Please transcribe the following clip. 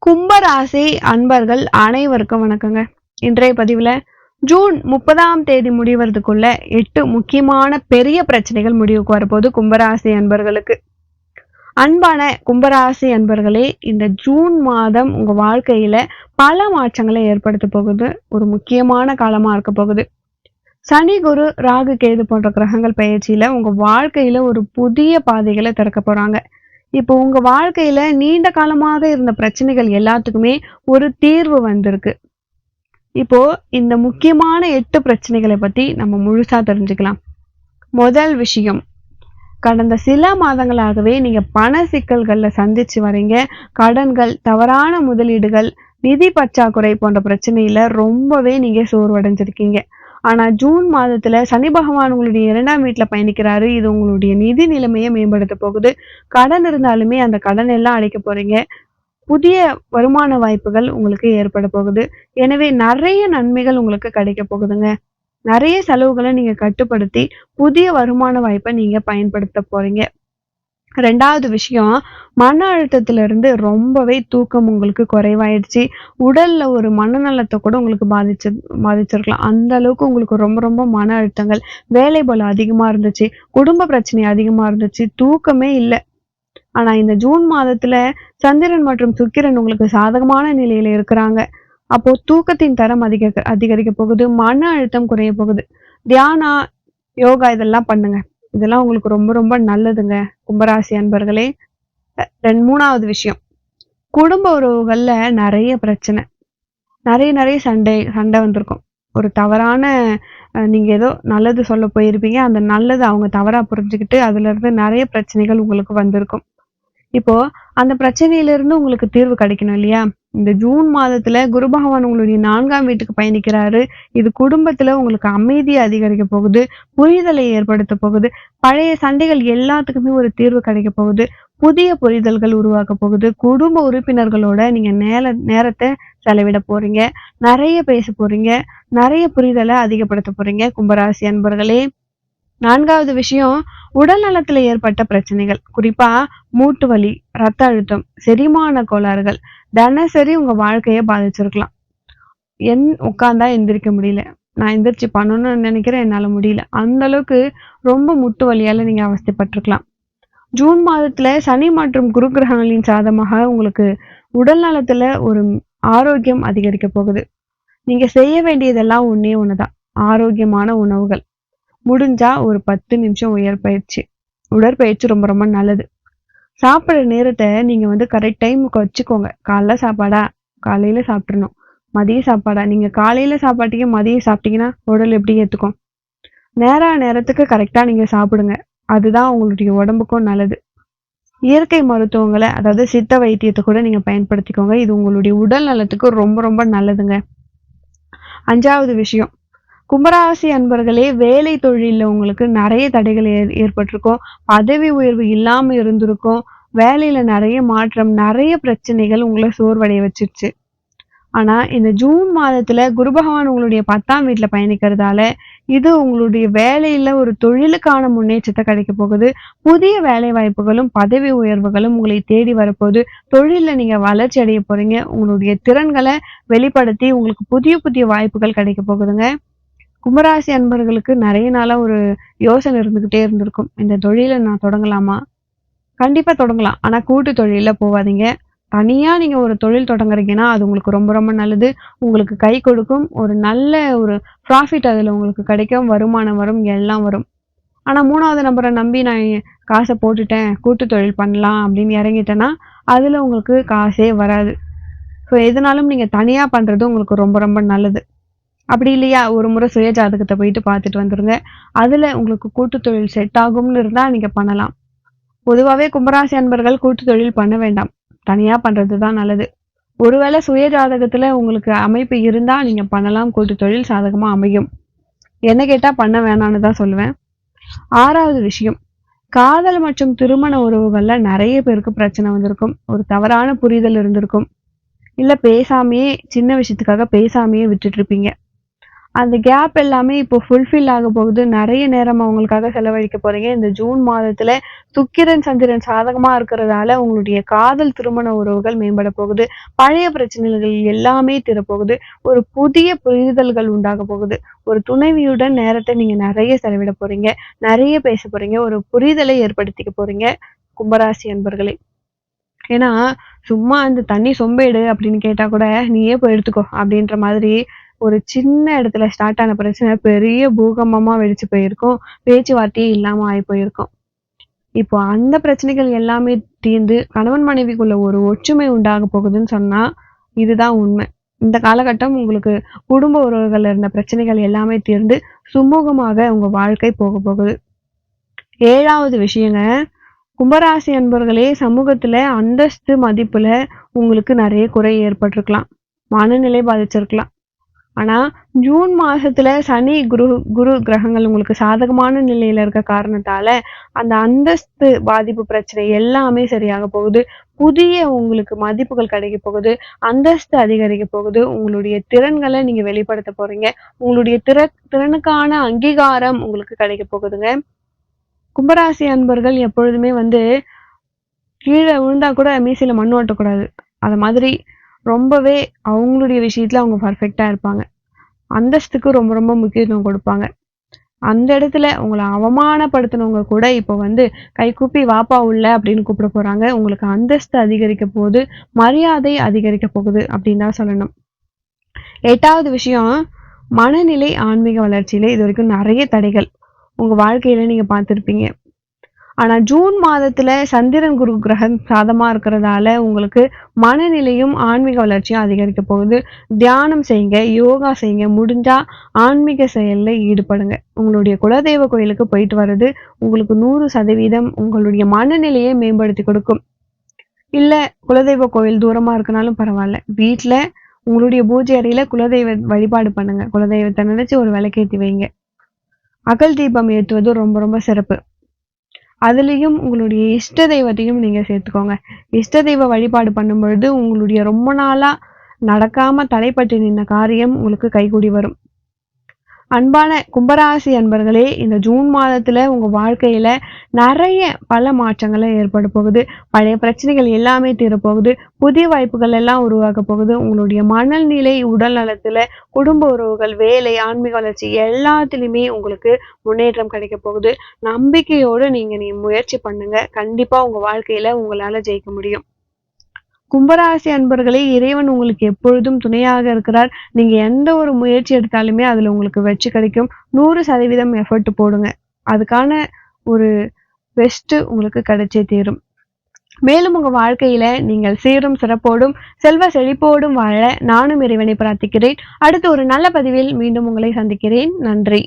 கும்பராசி அன்பர்கள் அனைவருக்கும் வணக்கங்க. இன்றைய பதிவுல ஜூன் 30ஆம் தேதி முடிவதற்குள்ள 8 முக்கியமான பெரிய பிரச்சனைகள் முடிவுக்கு வரப்போகுது கும்பராசி அன்பர்களுக்கு. அன்பான கும்பராசி அன்பர்களே, இந்த ஜூன் மாதம் உங்க வாழ்க்கையில பல மாற்றங்களை ஏற்படுத்த போகுது. ஒரு முக்கியமான காலமா இருக்க போகுது. சனி, குரு, ராகு, கேது போன்ற கிரகங்கள் பயிற்சியில உங்க வாழ்க்கையில ஒரு புதிய பாதைகளை திறக்க போறாங்க. இப்போ உங்க வாழ்க்கையில நீண்ட காலமாக இருந்த பிரச்சனைகள் எல்லாத்துக்குமே ஒரு தீர்வு வந்திருக்கு. இப்போ இந்த முக்கியமான 8 பிரச்சனைகளை பத்தி நம்ம முழுசா தெரிஞ்சுக்கலாம். முதல் விஷயம், கடந்த சில மாதங்களாகவே நீங்க பண சிக்கல்கள்ல சந்திச்சு வரீங்க. கடன்கள், தவறான முதலீடுகள், நிதி பற்றாக்குறை போன்ற பிரச்சனையில ரொம்பவே நீங்க சோர்வடைஞ்சிருக்கீங்க. ஆனா ஜூன் மாதத்துல சனி பகவான் உங்களுடைய 2ஆம் வீட்டுல பயணிக்கிறாரு. இது உங்களுடைய நிதி நிலைமையை மேம்படுத்த போகுது. கடன் இருந்தாலுமே அந்த கடன் எல்லாம் அடைக்க போறீங்க. புதிய வருமான வாய்ப்புகள் உங்களுக்கு ஏற்பட போகுது. எனவே நிறைய நன்மைகள் உங்களுக்கு கிடைக்க போகுதுங்க. நிறைய செலவுகளை நீங்க கட்டுப்படுத்தி புதிய வருமான வாய்ப்பை நீங்க பயன்படுத்த போறீங்க. 2வது விஷயம், மன அழுத்தத்துல இருந்து ரொம்பவே தூக்கம் உங்களுக்கு குறைவாயிடுச்சு. உடல்ல ஒரு மனநலத்தை கூட உங்களுக்கு பாதிச்சிருக்கலாம். அந்த அளவுக்கு உங்களுக்கு ரொம்ப ரொம்ப மன அழுத்தங்கள், வேலை பளு அதிகமா இருந்துச்சு, குடும்ப பிரச்சனை அதிகமா இருந்துச்சு, தூக்கமே இல்லை. ஆனா இந்த ஜூன் மாதத்துல சந்திரன் மற்றும் சுக்கிரன் உங்களுக்கு சாதகமான நிலையில இருக்கிறாங்க. அப்போ தூக்கத்தின் தரம் அதிகரிக்க போகுது. மன அழுத்தம் குறைய போகுது. தியானம், யோகா இதெல்லாம் பண்ணுங்க. இதெல்லாம் உங்களுக்கு ரொம்ப ரொம்ப நல்லதுங்க கும்பராசி அன்பர்களே. 3வது விஷயம், குடும்ப உறவுகள்ல நிறைய பிரச்சனை, நிறைய சண்டை வந்திருக்கும். ஒரு தவறான நீங்க ஏதோ நல்லது சொல்ல போயிருப்பீங்க. அந்த நல்லது அவங்க தவறா புரிஞ்சுக்கிட்டு அதுல இருந்து நிறைய பிரச்சனைகள் உங்களுக்கு வந்திருக்கும். இப்போ அந்த பிரச்சனையிலிருந்து உங்களுக்கு தீர்வு கிடைக்கணும் இல்லையா? இந்த ஜூன் மாதத்துல குரு பகவான் உங்களுடைய 4ஆம் வீட்டுக்கு பயணிக்கிறாரு. இது குடும்பத்துல உங்களுக்கு அமைதியை அதிகரிக்க போகுது, புரிதலை ஏற்படுத்த போகுது. பழைய சண்டைகள் எல்லாத்துக்குமே ஒரு தீர்வு கிடைக்க போகுது. புதிய புரிதல்கள் உருவாக்க போகுது. குடும்ப உறுப்பினர்களோட நீங்க நேரத்தை செலவிட போறீங்க. நிறைய பேச போறீங்க. நிறைய புரிதலை அதிகப்படுத்த போறீங்க கும்பராசி அன்பர்களே. 4வது விஷயம், உடல் நலத்துல ஏற்பட்ட பிரச்சனைகள், குறிப்பா மூட்டு வலி, ரத்த அழுத்தம், செரிமான கோளாறுகள் தினசரி உங்க வாழ்க்கைய பாதிச்சிருக்கலாம். உட்கார்ந்தா எந்திரிக்க முடியல, நான் எந்திரிச்சு பண்ணணும்னு நினைக்கிறேன், என்னால முடியல, அந்த அளவுக்கு ரொம்ப முட்டு வலியால நீங்க அவஸ்தைப்பட்டிருக்கலாம். ஜூன் மாதத்துல சனி மற்றும் குரு கிரகங்களின் சாதமாக உங்களுக்கு உடல் நலத்துல ஒரு ஆரோக்கியம் அதிகரிக்க போகுது. நீங்க செய்ய வேண்டியதெல்லாம் ஒண்ணே ஒண்ணுதான், ஆரோக்கியமான உணவுகள். முடிஞ்சா ஒரு 10 நிமிஷம் உடற்பயிற்சி ரொம்ப ரொம்ப நல்லது. சாப்பிட்ற நேரத்தை நீங்க கரெக்ட் டைமுக்கு வச்சுக்கோங்க. காலைல சாப்பாடா காலையில சாப்பிட்றணும். மதிய சாப்பாடா நீங்க காலையில சாப்பாட்டிங்க மதியம் சாப்பிட்டீங்கன்னா உடல் எப்படி ஏத்துக்கும்? நேரத்துக்கு கரெக்டா நீங்க சாப்பிடுங்க. அதுதான் உங்களுடைய உடம்புக்கும் நல்லது. இயற்கை மருத்துவங்களை, அதாவது சித்த வைத்தியத்தை கூட நீங்க பயன்படுத்திக்கோங்க. இது உங்களுடைய உடல் நலத்துக்கு ரொம்ப ரொம்ப நல்லதுங்க. 5வது விஷயம், கும்பராசி அன்பர்களே, வேலை தொழில உங்களுக்கு நிறைய தடைகள் ஏற்பட்டிருக்கும். பதவி உயர்வு இல்லாம இருந்திருக்கும். வேலையில நிறைய மாற்றம், நிறைய பிரச்சனைகள் உங்களை சோர்வடைய வச்சிருச்சு. ஆனா இந்த ஜூன் மாதத்துல குரு பகவான் உங்களுடைய 10ஆம் வீட்டுல பயணிக்கிறதால இது உங்களுடைய வேலையில ஒரு தொழிலுக்கான முன்னேற்றத்தை கிடைக்க போகுது. புதிய வேலை வாய்ப்புகளும் பதவி உயர்வுகளும் உங்களை தேடி வரப்போகுது. தொழில நீங்க வளர்ச்சி அடைய போறீங்க. உங்களுடைய திறன்களை வெளிப்படுத்தி உங்களுக்கு புதிய புதிய வாய்ப்புகள் கிடைக்க போகுதுங்க. கும்பராசி அன்பர்களுக்கு நிறைய நாளா ஒரு யோசனை இருந்துகிட்டே இருந்திருக்கும், இந்த தொழிலை நான் தொடங்கலாமா? கண்டிப்பா தொடங்கலாம், ஆனா கூட்டு தொழில போவாதீங்க. தனியா நீங்க ஒரு தொழில் தொடங்குறீங்கன்னா அது உங்களுக்கு ரொம்ப ரொம்ப நல்லது. உங்களுக்கு கை கொடுக்கும். ஒரு நல்ல ஒரு ப்ராஃபிட் அதுல உங்களுக்கு கிடைக்கும். வருமானம் வரும், எல்லாம் வரும். ஆனா 3வது நபரை நம்பி நான் காசை போட்டுட்டேன், கூட்டு தொழில் பண்ணலாம் அப்படின்னு இறங்கிட்டேன்னா அதுல உங்களுக்கு காசே வராது. ஸோ எதுனாலும் நீங்க தனியா பண்றது உங்களுக்கு ரொம்ப ரொம்ப நல்லது. அப்படி இல்லையா, ஒரு முறை சுய ஜாதகத்தை போயிட்டு பார்த்துட்டு வந்துருங்க. அதுல உங்களுக்கு கூட்டு தொழில் செட் ஆகும்னு இருந்தா நீங்க பண்ணலாம். பொதுவாவே கும்பராசி அன்பர்கள் கூட்டு தொழில் பண்ண வேண்டாம், தனியா பண்றதுதான் நல்லது. ஒருவேளை சுய ஜாதகத்துல உங்களுக்கு அமைப்பு இருந்தா நீங்க பண்ணலாம், கூட்டு தொழில் சாதகமா அமையும். என்ன கேட்டா பண்ண வேணாம்னு தான் சொல்லுவேன். 6வது விஷயம், காதல் மற்றும் திருமண உறவுகள்ல நிறைய பேருக்கு பிரச்சனை வந்திருக்கும். ஒரு தவறான புரிதல் இருந்திருக்கும். இல்ல பேசாமையே, சின்ன விஷயத்துக்காக பேசாமையே விட்டுட்டு இருப்பீங்க. அந்த கேப் எல்லாமே இப்போ ஃபுல்ஃபில் ஆக போகுது. நிறைய நேரம் அவங்களுக்காக செலவழிக்க போறீங்க. இந்த ஜூன் மாதத்துல சுக்கிரன், சந்திரன் சாதகமா இருக்கிறதால உங்களுடைய காதல் திருமண உறவுகள் மேம்பட போகுது. பழைய பிரச்சனைகள் எல்லாமே தீரப்போகுது. ஒரு புதிய புரிதல்கள் உண்டாக போகுது. ஒரு துணைவியுடன் நேரத்தை நீங்க நிறைய செலவிட போறீங்க. நிறைய பேச போறீங்க. ஒரு புரிதலை ஏற்படுத்திக்க போறீங்க கும்பராசி அன்பர்களே. ஏன்னா, சும்மா அந்த தண்ணி சொம்பேடு அப்படின்னு கேட்டா கூட, "நீயே போய் எடுத்துக்கோ" அப்படின்ற மாதிரி ஒரு சின்ன இடத்துல ஸ்டார்ட் ஆன பிரச்சனை பெரிய பூகம்பமா வெடிச்சு போயிருக்கும். பேச்சுவார்த்தையே இல்லாம ஆயி போயிருக்கும். இப்போ அந்த பிரச்சனைகள் எல்லாமே தீர்ந்து கணவன் மனைவிக்குள்ள ஒரு ஒற்றுமை உண்டாக போகுதுன்னு சொன்னா, இதுதான் உண்மை. இந்த காலகட்டம் உங்களுக்கு குடும்ப உறவுகள்ல இருந்த பிரச்சனைகள் எல்லாமே தீர்ந்து சுமூகமாக உங்க வாழ்க்கை போக போகுது. 7வது விஷயங்க, கும்பராசி அன்பர்களே, சமூகத்துல அந்தஸ்து, மதிப்புல உங்களுக்கு நிறைய குறை ஏற்பட்டிருக்கலாம். மனநிலை பாதிச்சிருக்கலாம். ஆனா, ஜூன் மாசத்துல சனி, குரு கிரகங்கள் உங்களுக்கு சாதகமான நிலையில இருக்க காரணத்தால, அந்த அந்தஸ்து பாதிப்பு பிரச்சனை எல்லாமே சரியாக போகுது. புதிய உங்களுக்கு மதிப்புகள் கிடைக்க போகுது. அந்தஸ்து அதிகரிக்க போகுது. உங்களுடைய திறன்கள நீங்க வெளிப்படுத்த போறீங்க. உங்களுடைய திறனுக்கான அங்கீகாரம் உங்களுக்கு கிடைக்க போகுதுங்க. கும்பராசி அன்பர்கள் எப்பொழுதுமே வந்து கீழ விழுந்தா கூட மீசையில மண் ஒட்டக்கூடாது. அத மாதிரி ரொம்பவே அவங்களுடைய விஷயத்துல அவங்க பெர்ஃபெக்ட்டா இருப்பாங்க. அந்தஸ்துக்கு ரொம்ப ரொம்ப முக்கியத்துவம் கொடுப்பாங்க. அந்த இடத்துல உங்கள அவமானப்படுத்தினவங்க கூட இப்ப வந்து கைகூப்பி வாப்பா உள்ள அப்படின்னு கூப்பிட போறாங்க. உங்களுக்கு அந்தஸ்து அதிகரிக்க போகுது. மரியாதை அதிகரிக்க போகுது அப்படின்னு தான் சொல்லணும். 8வது விஷயம், மனநிலை ஆன்மீக வளர்ச்சியில இதுவரைக்கும் நிறைய தடைகள் உங்க வாழ்க்கையில நீங்க பார்த்திருப்பீங்க. ஆனா ஜூன் மாதத்துல சந்திரன், குரு கிரகம் சாதமா இருக்கிறதால உங்களுக்கு மனநிலையும் ஆன்மீக வளர்ச்சியும் அதிகரிக்க போகுது. தியானம் செய்யுங்க, யோகா செய்யுங்க, முடிஞ்சா ஆன்மீக செயல்ல ஈடுபடுங்க. உங்களுடைய குலதெய்வ கோயிலுக்கு போயிட்டு வர்றது உங்களுக்கு 100% உங்களுடைய மனநிலையை மேம்படுத்தி கொடுக்கும். இல்ல குலதெய்வ கோவில் தூரமா இருக்கனாலும் பரவாயில்ல. வீட்ல உங்களுடைய பூஜை அறையில குலதெய்வ வழிபாடு பண்ணுங்க. குலதெய்வத்தை நினைச்சு ஒரு விளக்கேத்தி வைங்க. அகல் தீபம் ஏத்துவது ரொம்ப ரொம்ப சிறப்பு. அதுலயும் உங்களுடைய இஷ்ட தெய்வத்தையும் நீங்க சேர்த்துக்கோங்க. இஷ்ட தெய்வ வழிபாடு பண்ணும்பொழுது உங்களுடைய ரொம்ப நாளா நடக்காம தடைப்பட்டு நின்ன காரியம் உங்களுக்கு கைகூடி வரும். அன்பான கும்பராசி அன்பர்களே, இந்த ஜூன் மாதத்துல உங்க வாழ்க்கையில நிறைய பல மாற்றங்கள ஏற்பட போகுது. பழைய பிரச்சனைகள் எல்லாமே தீரப்போகுது. புதிய வாய்ப்புகள் எல்லாம் உருவாக போகுது. உங்களுடைய மனநிலை, உடல் நலத்துல, குடும்ப உறவுகள், வேலை, ஆன்மீக வளர்ச்சி எல்லாத்துலயுமே உங்களுக்கு முன்னேற்றம் கிடைக்க போகுது. நம்பிக்கையோடு நீ முயற்சி பண்ணுங்க. கண்டிப்பா உங்க வாழ்க்கையில உங்களால ஜெயிக்க முடியும். கும்பராசி அன்பர்களே, இறைவன் உங்களுக்கு எப்பொழுதும் துணையாக இருக்கிறார். நீங்க எந்த ஒரு முயற்சி எடுத்தாலுமே அதுல உங்களுக்கு வெற்றி கிடைக்கும். 100% எஃபர்ட் போடுங்க. அதுக்கான ஒரு பெஸ்ட் உங்களுக்கு கிடைச்சே தீரும். மேலும் உங்க வாழ்க்கையில நீங்கள் சீரும் சிறப்போடும் செல்வ செழிப்போடும் வாழ நானும் இறைவனை பிரார்த்திக்கிறேன். அடுத்து ஒரு நல்ல பதிவில் மீண்டும் உங்களை சந்திக்கிறேன். நன்றி.